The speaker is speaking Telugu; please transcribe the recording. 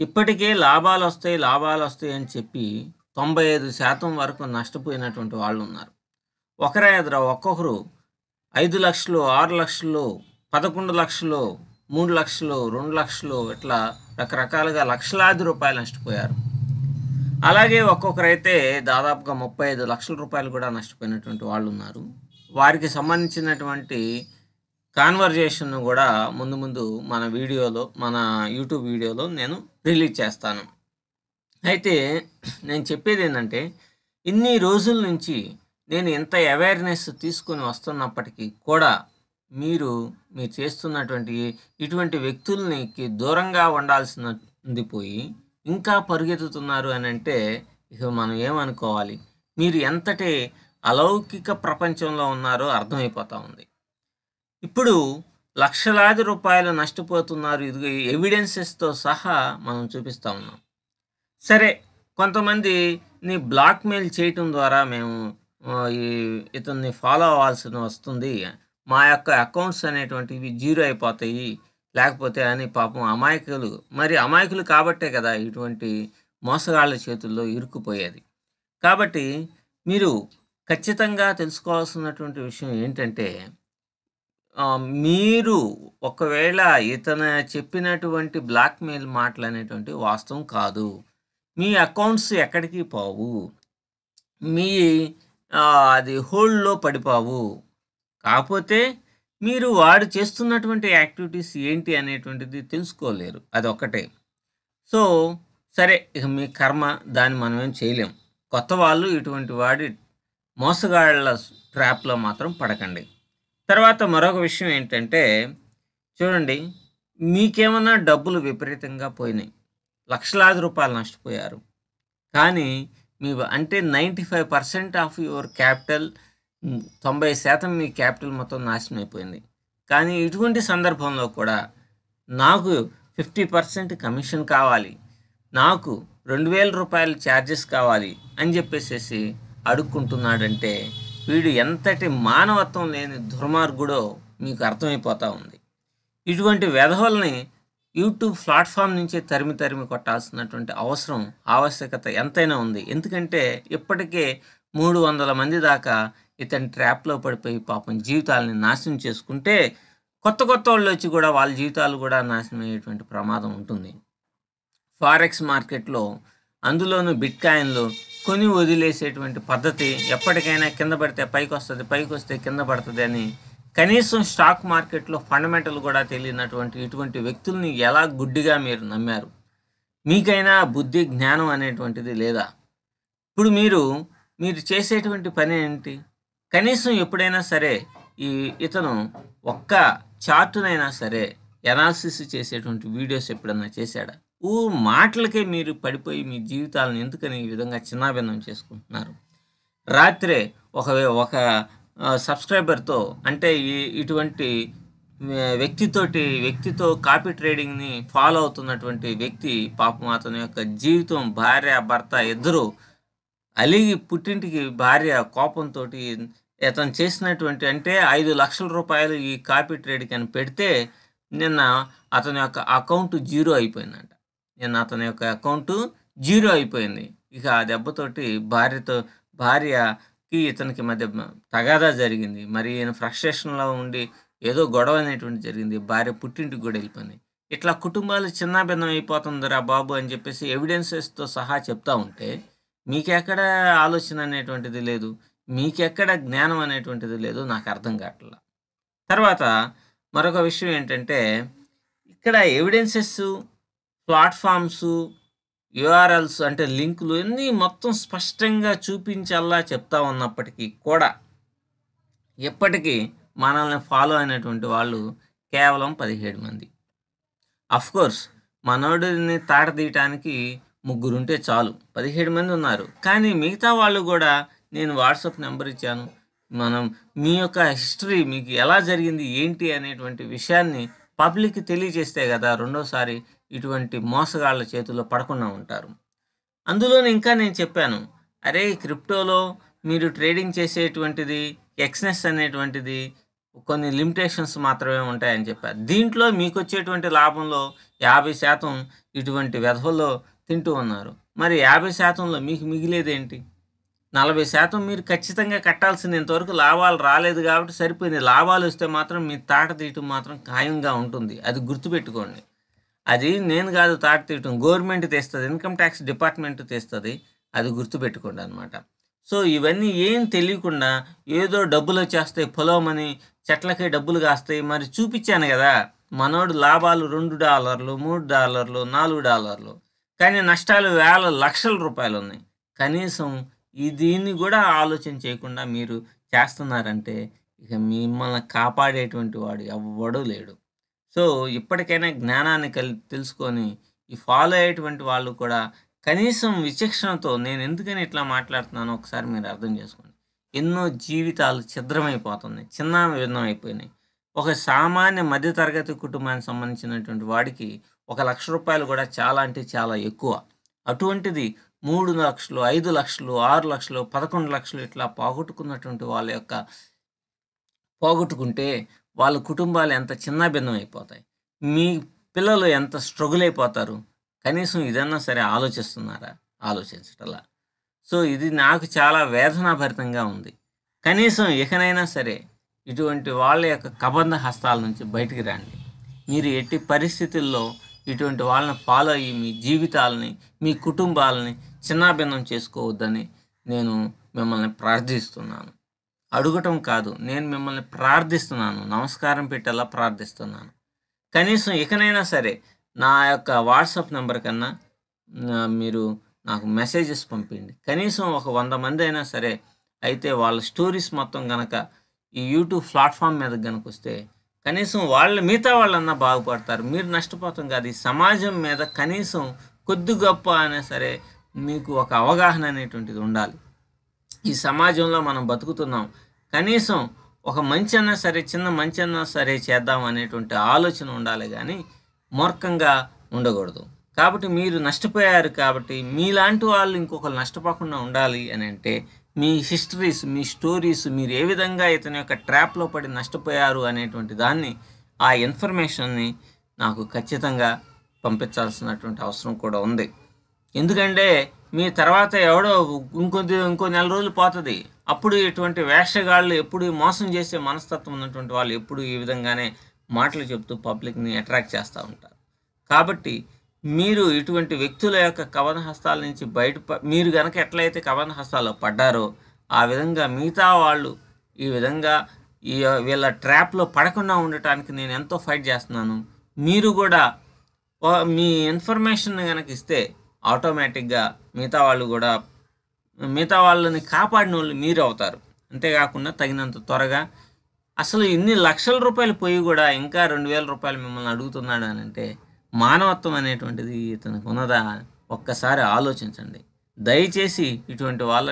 ఇప్పటికే లాభాలొస్తాయి, లాభాలొస్తాయి అని చెప్పి 95% వరకు నష్టపోయినటువంటి వాళ్ళున్నారు. ఒకరేద్దర ఒక్కొక్కరు 5,00,000, 6,00,000, 11,00,000, 3,00,000, 2,00,000 ఇట్లా రకరకాలుగా లక్షలాది రూపాయలు నష్టపోయారు. అలాగే ఒక్కొక్కరైతే దాదాపుగా 35,00,000 రూపాయలు కూడా నష్టపోయినటువంటి వాళ్ళున్నారు. వారికి సంబంధించినటువంటి కాన్వర్జేషన్‌ను గూడా ముందు ముందు మన యూట్యూబ్ వీడియోలో నేను రిలీజ్ చేస్తాను. అయితే నేను చెప్పేదేంటంటే, ఇన్ని రోజుల నుంచి నేను ఇంత అవేర్‌నెస్ తీసుకొని వస్తున్నప్పటికీ కూడా మీరు చేస్తున్నటువంటి ఇటువంటి వ్యక్తులకి దూరంగా ఉండాల్సింది పోయి, ఇంకా పరుగెత్తుతున్నారు అనంటే ఇక మనం ఏమనుకోవాలి? మీరు ఎంతటి అలౌకిక ప్రపంచంలో ఉన్నారో అర్థమైపోతా ఉంది. ఇప్పుడు లక్షలాది రూపాయలు నష్టపోతున్నారు. ఇదిగో ఎవిడెన్సెస్‌తో సహా మనం చూపిస్తా ఉన్నాం. సరే, కొంతమందిని బ్లాక్‌మెయిల్ చేయటం ద్వారా మేము ఇతన్ని ఫాలో అవ్వాల్సిన వస్తుంది. మా యొక్క అకౌంట్స్ అనేటువంటివి జీరో అయిపోతాయి. లేకపోతే అని పాపం అమాయకులు కాబట్టే కదా ఇటువంటి మోసగాళ్ళ చేతుల్లో ఇరుక్కుపోయేది. కాబట్టి మీరు ఖచ్చితంగా తెలుసుకోవాల్సినటువంటి విషయం ఏంటంటే, మీరు ఒకవేళ ఇతను చెప్పినటువంటి బ్లాక్‌మెయిల్ మాటలనేటువంటివి వాస్తవం కాదు. మీ అకౌంట్స్ ఎక్కడికి పోవు. మీ అది హోల్డ్‌లో పడిపోవు. కాపోతే మీరు వాడు చేస్తున్నటువంటి యాక్టివిటీస్ ఏంటి అనేటువంటిది తెలుసుకోలేరు. అదొక్కటే. సో, సరే, ఇక మీ కర్మ, దాన్ని మనమేం చేయలేం. కొత్త వాళ్ళు ఇటువంటి వాడి మోసగాళ్ళ ట్రాప్‌లో మాత్రం పడకండి. తర్వాత మరొక విషయం ఏంటంటే, చూడండి, మీకేమన్నా డబ్బులు విపరీతంగా పోయినాయి. లక్షలాది రూపాయలు నష్టపోయారు. కానీ అంటే 95% of your capital, 90% me capital మొత్తం నాశనం అయిపోయింది. కానీ ఇటువంటి సందర్భంలో కూడా నాకు 50% కమిషన్ కావాలి, నాకు 2,000 రూపాయలు ఛార్జెస్ కావాలి అని చెప్పేసేసి అడుక్కుంటున్నాడంటే వీడు ఎంతటి మానవత్వం లేని దుర్మార్గుడో మీకు అర్థమైపోతూ ఉంది. ఇటువంటి వెధవల్ని యూట్యూబ్ ప్లాట్ఫామ్ నుంచే తరిమి కొట్టాల్సినటువంటి ఆవశ్యకత ఎంతైనా ఉంది. ఎందుకంటే ఇప్పటికే 300 మంది దాకా ఇతని ట్రాప్‌లో పడిపోయి పాపం జీవితాలని నాశనం చేసుకుంటే, కొత్త వాళ్ళు వచ్చి కూడా వాళ్ళ జీవితాలు కూడా నాశనం అయ్యేటువంటి ప్రమాదం ఉంటుంది. ఫారెక్స్ మార్కెట్‌లో, అందులోనూ బిట్‌కాయిన్‌లో కొని వదిలేసేటువంటి పద్ధతి, ఎప్పటికైనా కింద పడితే పైకొస్తది, పైకొస్తే కింద పడుతుంది అని కనీసం స్టాక్ మార్కెట్‌లో ఫండమెంటల్ కూడా తెలియనటువంటి ఇటువంటి వ్యక్తుల్ని ఎలా గుడ్డిగా మీరు నమ్మారు? మీకైనా బుద్ధి, జ్ఞానం అనేటువంటిది లేదా? ఇప్పుడు మీరు చేసేటువంటి పని ఏంటి? కనీసం ఎప్పుడైనా సరే ఇతను ఒక్క చార్టునైనా సరే ఎనాలిసిస్ చేసేటువంటి వీడియోస్ ఎప్పుడన్నా చేశాడా? మాటలకే మీరు పడిపోయి మీ జీవితాలను ఎందుకని ఈ విధంగా చిన్నాభిన్నం చేసుకుంటున్నారు? రాత్రే ఒక సబ్స్క్రైబర్‌తో, అంటే ఇటువంటి వ్యక్తితో కాపీ ట్రేడింగ్‌ని ఫాలో అవుతున్నటువంటి వ్యక్తి పాపం అతని యొక్క జీవితం, భార్య, భర్త ఇద్దరూ అలిగి పుట్టింటికి భార్య కోపంతోటి ఇతను చేసినటువంటి, అంటే 5,00,000 రూపాయలు ఈ కాపీ ట్రేడ్‌కి అని పెడితే నిన్న అతని యొక్క అకౌంట్ జీరో అయిపోయిందంట. ఇక ఆ దెబ్బతోటి భార్యకి ఇతనికి మధ్య తగాదా జరిగింది. మరి ఈయన ఫ్రస్ట్రేషన్‌లో ఉండి ఏదో గొడవ అనేటువంటిది జరిగింది. భార్య పుట్టింటికి కూడా వెళ్ళిపోయింది. ఇట్లా కుటుంబాలు చిన్నాభిన్నం అయిపోతుందిరా బాబు అని చెప్పేసి ఎవిడెన్సెస్‌తో సహా చెప్తా ఉంటే మీకెక్కడ ఆలోచన అనేటువంటిది లేదు. మీకెక్కడ జ్ఞానం అనేటువంటిది లేదు. నాకు అర్థం కావట్ల. తర్వాత మరొక విషయం ఏంటంటే, ఇక్కడ ఎవిడెన్సెస్, ప్లాట్‌ఫామ్స్, యూఆర్ఎల్స్ అంటే లింకులు అన్నీ మొత్తం స్పష్టంగా చూపించేలా చెప్తా ఉన్నప్పటికీ కూడా ఇప్పటికీ మనల్ని ఫాలో అయినటువంటి వాళ్ళు కేవలం 17 మంది. అఫ్‌కోర్స్ మనోడిని తాట తీయటానికి ముగ్గురుంటే చాలు, 17 మంది ఉన్నారు. కానీ మిగతా వాళ్ళు కూడా, నేను వాట్సాప్ నెంబర్ ఇచ్చాను, మీ యొక్క హిస్టరీ మీకు ఎలా జరిగింది ఏంటి అనేటువంటి విషయాన్ని పబ్లిక్‌కి తెలియజేస్తే కదా రెండోసారి ఇటువంటి మోసగాళ్ళ చేతుల్లో పడకుండా ఉంటారు. అందులోనే ఇంకా నేను చెప్పాను, అరే క్రిప్టోలో మీరు ట్రేడింగ్ చేసేటువంటిది ఎక్స్‌నెస్ అనేటువంటిది కొన్ని లిమిటేషన్స్ మాత్రమే ఉంటాయని చెప్పారు. దీంట్లో మీకొచ్చేటువంటి లాభంలో 50% ఇటువంటి వెధవల్లో తింటూ ఉన్నారు. మరి 50%లో మీకు మిగిలేదేంటి? 40% మీరు ఖచ్చితంగా కట్టాల్సింది. ఇంతవరకు లాభాలు రాలేదు కాబట్టి సరిపోయింది. లాభాలొస్తే మాత్రం మీ తాట తీయటం మాత్రం ఖాయంగా ఉంటుంది. అది గుర్తుపెట్టుకోండి. అది నేను కాదు తాట తీయటం, గవర్నమెంట్ తెస్తది. ఇన్‌కమ్ టాక్స్ డిపార్ట్‌మెంట్ తెస్తది. అది గుర్తుపెట్టుకోండనమాట. సో, ఇవన్నీ ఏం తెలియకుండా ఏదో డబ్బులొచ్చేస్తాయి పొలోమని, చెట్లకే డబ్బులు కాస్తాయి. మరి చూపిచ్చాను గదా! మనోడు లాభాలు $2, $3, $4 కానీ నష్టాలు వేల లక్షల రూపాయలున్నాయి. కనీసం దీన్ని గూడా ఆలోచన చేయకుండా మీరు చేస్తున్నారంటే ఇక మిమ్మల్ని కాపాడేటువంటి వాడు ఎవ్వడూ లేడు. సో, ఇప్పటికైనా జ్ఞానాన్ని తెలుసుకొని ఈ ఫాలో అయ్యేటువంటి వాళ్ళు కూడా కనీసం విచక్షణతో నేను ఎందుకని ఇట్లా మాట్లాడుతున్నానో ఒకసారి మీరు అర్థం చేసుకోండి. ఎన్నో జీవితాలు ఛిద్రమైపోతున్నాయి. చిన్నాభిన్నమైపోయినాయి. ఒక సామాన్య మధ్యతరగతి కుటుంబానికి సంబంధించినటువంటి వాడికి ₹1,00,000 కూడా చాలా అంటే చాలా ఎక్కువ. అటువంటిది 3,00,000, 5,00,000, 6,00,000, 11,00,000 ఇట్లా పోగొట్టుకున్నటువంటి పోగొట్టుకుంటే వాళ్ళ కుటుంబాలు ఎంత చిన్నాభిన్నమైపోతాయి. మీ పిల్లలు ఎంత స్ట్రగుల్ అయిపోతారు. కనీసం ఇదన్నా సరే ఆలోచిస్తున్నారా? ఆలోచించటంలా. సో, ఇది నాకు చాలా వేదనాభరితంగా ఉంది. కనీసం ఇకనైనా సరే ఇటువంటి వాళ్ళ యొక్క కబంధ హస్తాల నుంచి బయటికి రండి. మీరు ఎట్టి పరిస్థితుల్లో ఇటువంటి వాళ్ళని ఫాలో అయ్యి మీ జీవితాలని, మీ కుటుంబాలని చిన్నాభిన్నం చేసుకోవద్దని నేను మిమ్మల్ని ప్రార్థిస్తున్నాను. అడగటం కాదు, నేను మిమ్మల్ని ప్రార్థిస్తున్నాను. నమస్కారం పెట్టేలా ప్రార్థిస్తున్నాను. కనీసం ఇకనైనా సరే నా యొక్క వాట్సాప్ నెంబర్ కన్నా మీరు నాకు మెసేజెస్ పంపించండి. కనీసం ఒక 100 మంది అయినా సరే అయితే వాళ్ళ స్టోరీస్ మొత్తం గనక ఈ యూట్యూబ్ ప్లాట్ఫామ్ మీద గనక వస్తే కనీసం మిగతా వాళ్ళన్నా బాగుపడతారు. మీరు నష్టపోతాం కాదు. ఈ సమాజం మీద కనీసం కొద్ది గొప్ప అయినా సరే మీకు ఒక అవగాహన అనేటువంటిది ఉండాలి. ఈ సమాజంలో మనం బతుకుతున్నాం. కనీసం ఒక మంచి అన్నా సరే, చిన్న మంచి అన్నా సరే చేద్దాం అనేటువంటి ఆలోచన ఉండాలి కానీ మూర్ఖంగా ఉండకూడదు. కాబట్టి మీరు నష్టపోయారు కాబట్టి మీలాంటి వాళ్ళు ఇంకొకరు నష్టపోకుండా ఉండాలి అని అంటే మీ హిస్టరీస్, మీ స్టోరీస్, మీరు ఏ విధంగా ఇతని యొక్క ట్రాప్లో పడి నష్టపోయారు అనేటువంటి దాన్ని, ఆ ఇన్ఫర్మేషన్ని నాకు ఖచ్చితంగా పంపించాల్సినటువంటి అవసరం కూడా ఉంది. ఎందుకంటే మీ తర్వాత ఎవడో ఇంకో నెల రోజులు పోతుంది. అప్పుడు ఇటువంటి వేషగాళ్ళు, ఎప్పుడు మోసం చేసే మనస్తత్వం ఉన్నటువంటి వాళ్ళు ఎప్పుడు ఈ విధంగానే మాటలు చెప్తూ పబ్లిక్ని అట్రాక్ట్ చేస్తూ ఉంటారు. కాబట్టి మీరు ఇటువంటి వ్యక్తుల యొక్క కబంధ హస్తాల నుంచి మీరు కనుక ఎట్లయితే కబంధ హస్తాల్లో పడ్డారో ఆ విధంగా మిగతా వాళ్ళు ఈ విధంగా వీళ్ళ ట్రాప్లో పడకుండా ఉండటానికి నేను ఎంతో ఫైట్ చేస్తున్నాను. మీరు కూడా మీ ఇన్ఫర్మేషన్ కనుక ఇస్తే ఆటోమేటిక్గా మిగతా వాళ్ళని కాపాడిన వాళ్ళు మీరు అవుతారు. అంతేకాకుండా తగినంత త్వరగా అసలు ఇన్ని లక్షల రూపాయలు పోయి కూడా ఇంకా ₹2,000 మిమ్మల్ని అడుగుతున్నాడు అని అంటే మానవత్వం అనేటువంటిది ఇతనికి ఉన్నదా? ఒక్కసారి ఆలోచించండి. దయచేసి ఇటువంటి వాళ్ళ